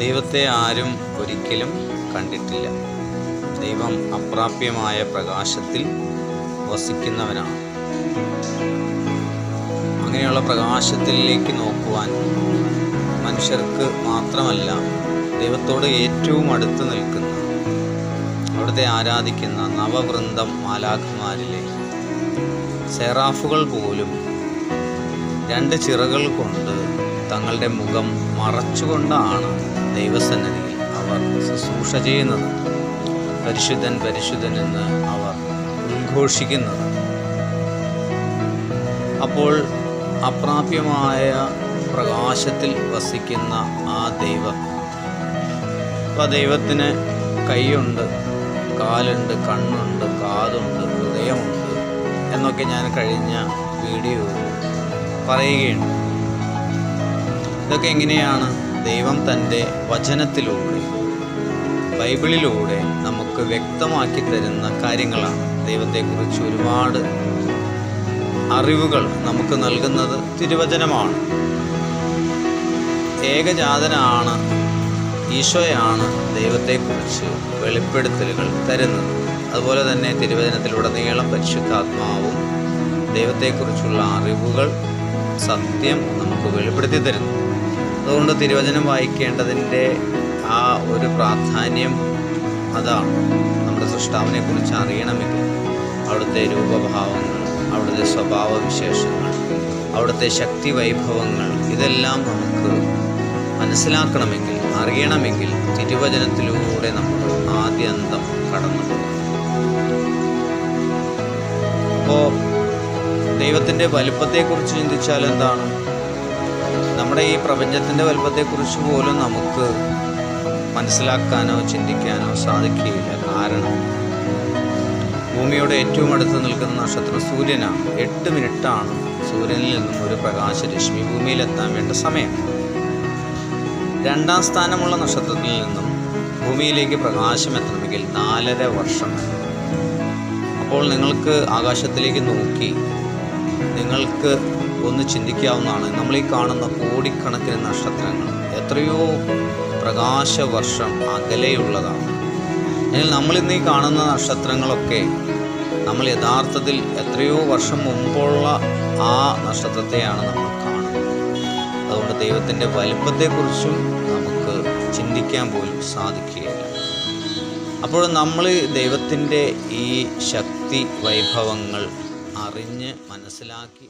ദൈവത്തെ ആരും ഒരിക്കലും കണ്ടിട്ടില്ല. ദൈവം അപ്രാപ്യമായ പ്രകാശത്തിൽ വസിക്കുന്നവനാണ്. അങ്ങനെയുള്ള പ്രകാശത്തിലേക്ക് നോക്കുവാൻ മനുഷ്യർക്ക് മാത്രമല്ല, ദൈവത്തോട് ഏറ്റവും അടുത്ത് നിൽക്കുന്ന, അവിടുത്തെ ആരാധിക്കുന്ന നവവൃന്ദം മാലാഖമാരിലെ സെറാഫുകൾ പോലും 2 ചിറകൾ കൊണ്ട് തങ്ങളുടെ മുഖം മറച്ചുകൊണ്ടാണ് ദൈവസന്നിധിയിൽ അവർ ശുശ്രൂഷ ചെയ്യുന്നത്. പരിശുദ്ധൻ പരിശുദ്ധൻ എന്ന് അവർ ഉദ്ഘോഷിക്കുന്നത്. അപ്പോൾ അപ്രാപ്യമായ പ്രകാശത്തിൽ വസിക്കുന്ന ആ ദൈവം, അപ്പോൾ ദൈവത്തിന് കൈയുണ്ട്, കാലുണ്ട്, കണ്ണുണ്ട്, കാതുണ്ട്, ഹൃദയമുണ്ട് എന്നൊക്കെ ഞാൻ കഴിഞ്ഞ വീഡിയോ പറയുകയുണ്ട്. ഇതൊക്കെ എങ്ങനെയാണ് ദൈവം തൻ്റെ വചനത്തിലൂടെ, ബൈബിളിലൂടെ നമുക്ക് വ്യക്തമാക്കി തരുന്ന കാര്യങ്ങളാണ്. ദൈവത്തെക്കുറിച്ച് ഒരുപാട് അറിവുകൾ നമുക്ക് നൽകുന്നത് തിരുവചനമാണ്. ഏകജാതനാണ്, ഈശോയാണ് ദൈവത്തെക്കുറിച്ച് വെളിപ്പെടുത്തലുകൾ തരുന്നത്. അതുപോലെ തന്നെ തിരുവചനത്തിലുടനീളം പരിശുദ്ധാത്മാവും ദൈവത്തെക്കുറിച്ചുള്ള അറിവുകൾ, സത്യം നമുക്ക് വെളിപ്പെടുത്തി തരുന്നു. അതുകൊണ്ട് തിരുവചനം വായിക്കേണ്ടതിൻ്റെ ആ ഒരു പ്രാധാന്യം അതാണ്. നമ്മുടെ സൃഷ്ടാവിനെ കുറിച്ച് അറിയണമെങ്കിൽ അവിടുത്തെ രൂപഭാവങ്ങൾ, അവിടുത്തെ സ്വഭാവ വിശേഷങ്ങൾ, അവിടുത്തെ ശക്തി വൈഭവങ്ങൾ, ഇതെല്ലാം നമുക്ക് മനസ്സിലാക്കണമെങ്കിൽ, അറിയണമെങ്കിൽ തിരുവചനത്തിലൂടെ നമ്മൾ ആദ്യന്തം കടന്നു പോകും. അപ്പോൾ ദൈവത്തിൻ്റെ വലുപ്പത്തെക്കുറിച്ച് ചിന്തിച്ചാൽ എന്താണ്? നമ്മുടെ ഈ പ്രപഞ്ചത്തിൻ്റെ വലുപ്പത്തെക്കുറിച്ച് പോലും നമുക്ക് മനസ്സിലാക്കാനോ ചിന്തിക്കാനോ സാധിക്കുകയില്ല. കാരണം ഭൂമിയോട് ഏറ്റവും അടുത്ത് നിൽക്കുന്ന നക്ഷത്രം സൂര്യനാണ്. 8 മിനിറ്റാണ് സൂര്യനിൽ നിന്നും ഒരു പ്രകാശരശ്മി ഭൂമിയിലെത്താൻ വേണ്ട സമയം. 2ാം സ്ഥാനമുള്ള നക്ഷത്രത്തിൽ നിന്നും ഭൂമിയിലേക്ക് പ്രകാശം എത്തണമെങ്കിൽ 4.5 വർഷം. അപ്പോൾ നിങ്ങൾക്ക് ആകാശത്തിലേക്ക് നോക്കി നിങ്ങൾക്ക് ഒന്ന് ചിന്തിക്കാവുന്നതാണ്. നമ്മൾ ഈ കാണുന്ന കോടിക്കണക്കിന് നക്ഷത്രങ്ങൾ എത്രയോ പ്രകാശവർഷം അകലെയുള്ളതാണ്. എന്നാൽ നമ്മളിന്ന് ഈ കാണുന്ന നക്ഷത്രങ്ങളൊക്കെ നമ്മൾ യഥാർത്ഥത്തിൽ എത്രയോ വർഷം മുമ്പുള്ള ആ നക്ഷത്രത്തെയാണ് നമ്മൾ കാണുന്നത്. അതുകൊണ്ട് ദൈവത്തിൻ്റെ വലുപ്പത്തെക്കുറിച്ചും നമുക്ക് ചിന്തിക്കാൻ പോലും സാധിക്കുകയില്ല. അപ്പോൾ നമ്മൾ ദൈവത്തിൻ്റെ ഈ ശക്തി വൈഭവങ്ങൾ അറിഞ്ഞ് മനസ്സിലാക്കി